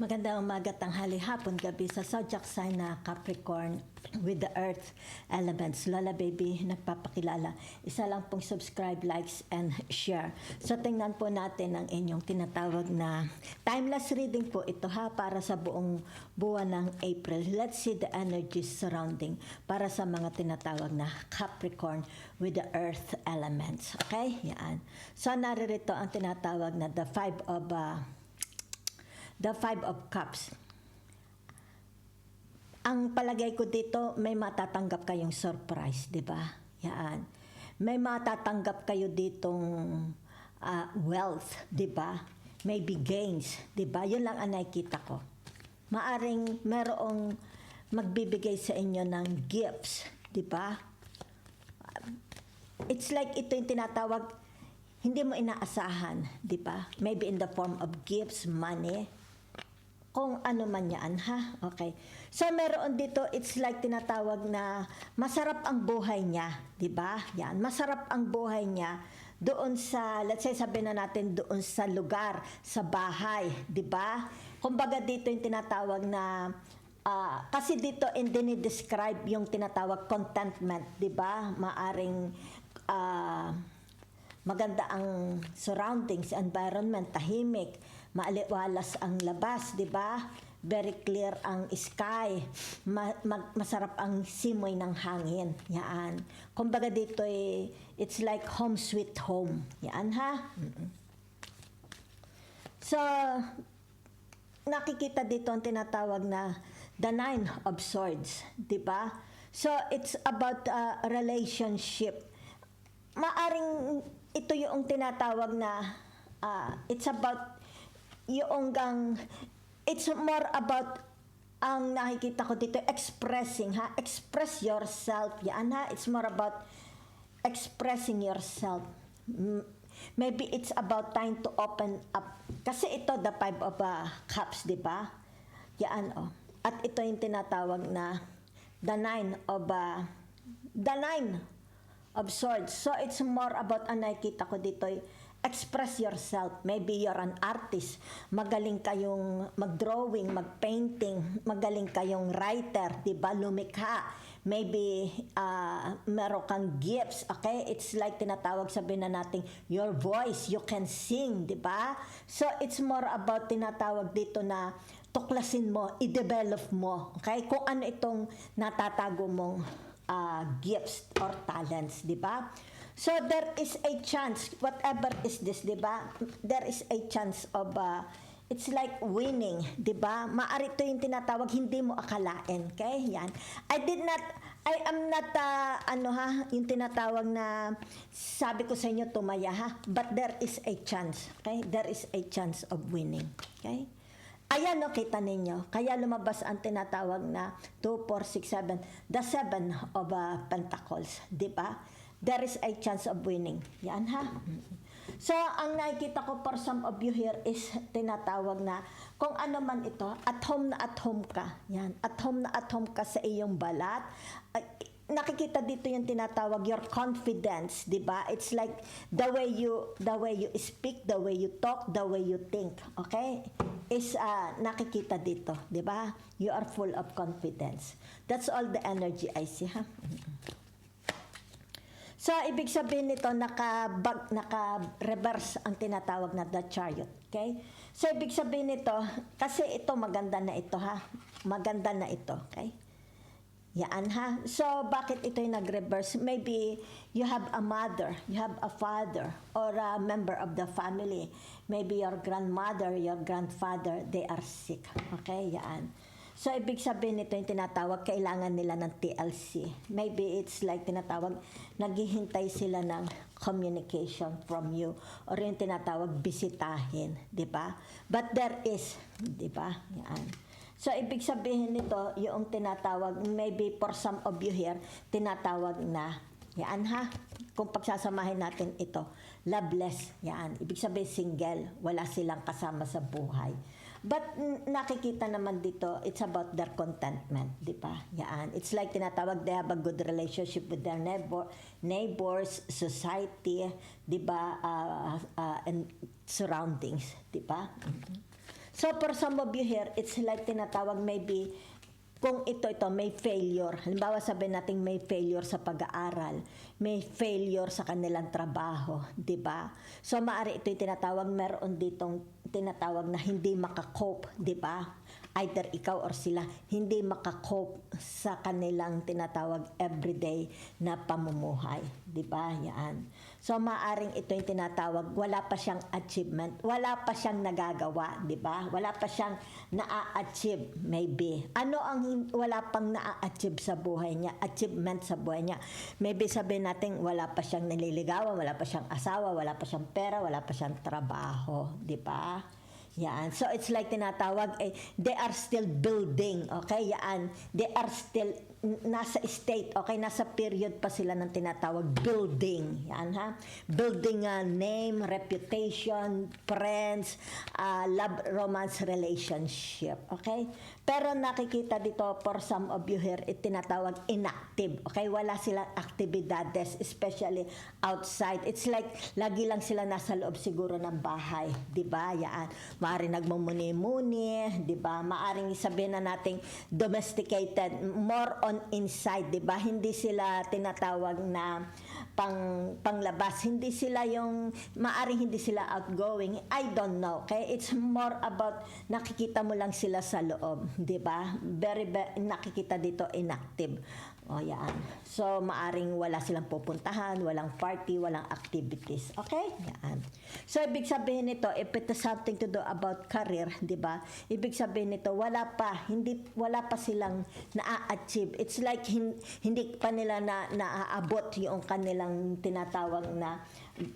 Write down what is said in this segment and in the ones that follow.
Magandang umaga, tanghali, hapon, gabi sa zodiac sign na Capricorn with the earth elements. Lola Baby, nagpapakilala. Isa lang pong subscribe, likes, and share. So tingnan po natin ang inyong tinatawag na timeless reading po ito ha, para sa buong buwan ng April. Let's see the energies surrounding para sa mga tinatawag na Capricorn with the earth elements. Okay? Yan. So naririto ang tinatawag na the Five of Cups. Ang palagay ko dito, may matatanggap kayong surprise, di ba? Yan. May matatanggap kayo ditong wealth, di ba? Maybe gains, di ba? Yun lang ang nakikita ko. Maaring merong magbibigay sa inyo ng gifts, di ba? It's like ito yung tinatawag, hindi mo inaasahan, di ba? Maybe in the form of gifts, money, kung ano man yan, ha? Okay. So, meron dito, it's like tinatawag na masarap ang buhay niya, di ba? Yan, masarap ang buhay niya doon sa, let's say, sabihin na natin, doon sa lugar, sa bahay, di ba? Kumbaga dito yung tinatawag na, kasi dito, describe yung tinatawag contentment, di ba? Maaring, maganda ang surroundings, environment, tahimik, maaliwalas ang labas, di ba? Very clear ang sky, masarap ang simoy ng hangin. Yan. Kumbaga dito it's like home sweet home. Yan ha. So, nakikita dito ang tinatawag na the Nine of Swords, di ba? So, it's about a relationship. Maaring ito yung tinatawag na it's about it's more about ang nakikita ko dito expressing, ha, express yourself, yan ha, it's more about expressing yourself. Maybe it's about time to open up, kasi ito the Five of Cups, di ba? Yan at ito yung tinatawag na the Nine of Swords. So it's more about ang nakikita ko dito express yourself. Maybe you're an artist. Magaling kayong mag-drawing, mag-painting. Magaling kayong writer, di ba? Lumikha. Maybe meron kang gifts. Okay? It's like tinatawag, sabihin na natin, your voice, you can sing, di ba? So it's more about tinatawag dito na tuklasin mo, i-develop mo. Okay? Kung ano itong natatago mong gifts or talents, di ba? So there is a chance, whatever is this, di ba? There is a chance of, it's like winning, di ba? Maari ito yung tinatawag, hindi mo akalain, okay? Yan. I am not, yung tinatawag na, sabi ko sa inyo, tumaya, ha? But there is a chance, okay? There is a chance of winning, okay? Ayan, no, kita ninyo. Kaya lumabas ang tinatawag na 2, 4, 6, 7, the 7 of Pentacles, di ba? There is a chance of winning. Yan ha. So, ang nakikita ko for some of you here is tinatawag na kung ano man ito, at home ka. Yan. At home ka sa iyong balat. Nakikita dito yung tinatawag your confidence, di ba? It's like the way you speak, the way you talk, the way you think. Okay? Is nakikita dito, di ba? You are full of confidence. That's all the energy I see, ha? So, ibig sabihin nito, naka-reverse ang tinatawag na the Chariot. Okay? So, ibig sabihin nito, kasi ito, maganda na ito, ha? Maganda na ito. Okay? Yan, ha? So, bakit ito yung nag-reverse? Maybe you have a mother, you have a father, or a member of the family. Maybe your grandmother, your grandfather, they are sick. Okay? Yan. So, ibig sabihin nito yung tinatawag, kailangan nila ng TLC. Maybe it's like tinatawag, naghihintay sila ng communication from you. Or yung tinatawag, bisitahin. Di ba? But there is. Di ba? Yan. So, ibig sabihin nito, yung tinatawag, maybe for some of you here, tinatawag na, yan ha, kung pagsasamahin natin ito, loveless, yan. Ibig sabihin single, wala silang kasama sa buhay. But nakikita naman dito, it's about their contentment, di ba? Yan. It's like tinatawag, they have a good relationship with their neighbors, society, di ba? And surroundings, di ba? So for some of you here, it's like tinatawag maybe kung ito may failure. Halimbawa sabihin natin may failure sa pag-aaral, may failure sa kanilang trabaho, 'di ba? So maaari ito yung tinatawag, meron ditong tinatawag na hindi makakope, 'di ba? Either ikaw or sila hindi makakope sa kanilang tinatawag everyday na pamumuhay, 'di ba? Yan. So maaring ito yung tinatawag wala pa siyang achievement, wala pa siyang nagagawa, 'di ba? Wala pa siyang naa-achieve maybe. Ano ang wala pang naa-achieve sa buhay niya, achievement sa buhay niya? Maybe sabihin natin wala pa siyang nililigawan, wala pa siyang asawa, wala pa siyang pera, wala pa siyang trabaho, 'di ba? Yan. So it's like tinatawag they are still building, okay? Yan. They are still nasa state, okay? Nasa period pa sila ng tinatawag building. Yan ha. Building a name, reputation, friends, love, romance, relationship, okay? Pero nakikita dito for some of you here, tinatawag inactive, okay? Wala silang aktibidades, especially outside. It's like lagi lang sila nasa loob siguro ng bahay, 'di ba? Yan. Maaring nagmumuni-muni, 'di ba? Maaring sabihin na nating domesticated, more on inside, 'di ba? Hindi sila tinatawag na panglabas. Hindi sila yung maaring hindi sila outgoing. I don't know, okay? It's more about nakikita mo lang sila sa loob, 'di ba? Very nakikita dito inactive. O yan. So, maaring wala silang pupuntahan, walang party, walang activities. Okay? Yan. So, ibig sabihin nito, if it has something to do about career, di ba? Ibig sabihin nito, wala pa silang na-achieve. It's like hindi pa nila naaabot yung kanilang tinatawag na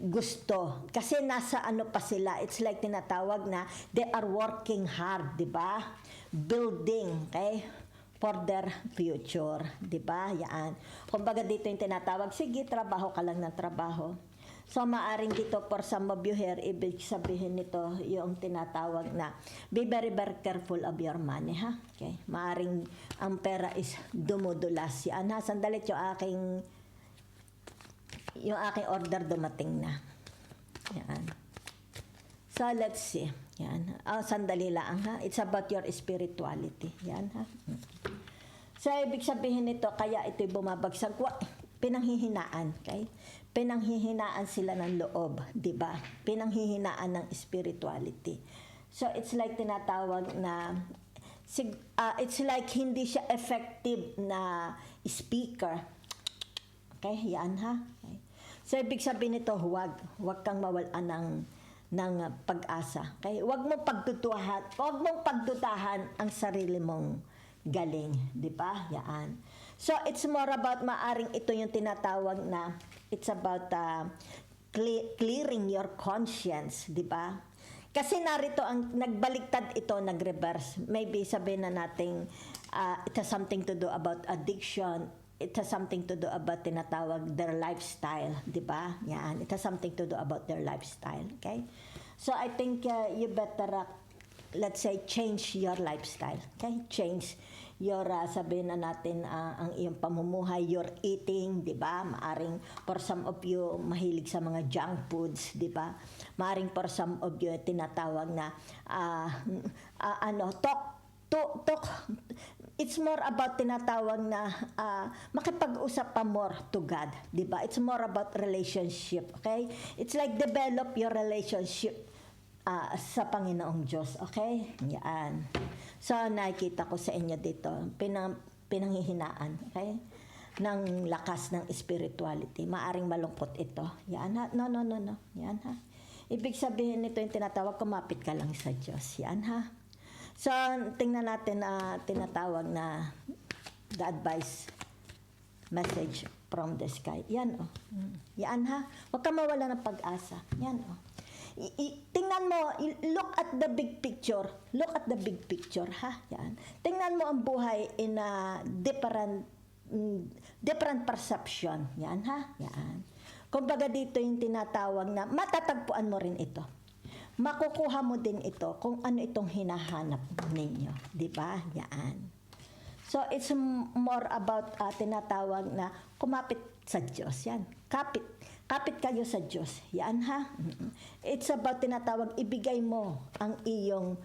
gusto. Kasi nasa ano pa sila, it's like tinatawag na they are working hard, di ba? Building, okay? For their future, 'di ba? Yan. Kumbaga dito yung tinatawag, sige, trabaho ka lang ng trabaho. So maaring dito for some of you here, ibig sabihin nito yung tinatawag na be very very careful of your money, ha? Okay? Maaring ang pera is dumudulas. Yan ha, sandali yung aking order dumating na. Yan. So let's see. Yan. Sandali lang ha. It's about your spirituality. Yan ha. So, ibig sabihin nito, kaya ito'y bumabagsak. Pinanghihinaan, okay? Pinanghihinaan sila ng loob, di ba? Pinanghihinaan ng spirituality. So, it's like tinatawag na, it's like hindi siya effective na speaker. Okay? Yan ha. Okay. So, ibig sabihin nito, huwag kang mawalan ng pag-asa. Okay? Huwag mong pagdutahan ang sarili mong galing, di ba? Yan. So, it's more about maaring ito yung tinatawag na it's about clearing your conscience, di ba? Kasi narito ang nagbaliktad ito, nag-reverse. Maybe sabihin na natin it has something to do about addiction. It has something to do about tinatawag their lifestyle, di ba? Yan. It has something to do about their lifestyle, okay? So, I think you better let's say change your lifestyle, okay? Change your sabihin na natin ang iyong pamumuhay, your eating, 'di ba? Maaring for some of you mahilig sa mga junk foods, 'di ba? Maaring for some of you tinatawag na talk. It's more about tinatawag na makipag-usap pa more to God, 'di ba? It's more about relationship, okay? It's like develop your relationship sa Panginoong Diyos, okay? Yan. So, nakikita ko sa inyo dito, pinanghihinaan, okay? Ng lakas ng spirituality. Maaring malungkot ito. Yan ha? No. Yan ha? Ibig sabihin nito yung tinatawag, kumapit ka lang sa Diyos. Yan ha? So, tingnan natin tinatawag na the advice message from the sky. Yan o. Yan ha? Huwag ka mawala ng pag-asa. Yan o. Tingnan mo, look at the big picture. Look at the big picture, ha? Yan. Tingnan mo ang buhay in a different perception. Yan, ha? Yan. Kumbaga dito yung tinatawag na matatagpuan mo rin ito. Makukuha mo din ito kung ano itong hinahanap ninyo. Di ba? Yan. So, it's more about tinatawag na kumapit sa Diyos. Yan. Kapit kayo sa Diyos. Yan ha. It's about tinatawag, ibigay mo ang iyong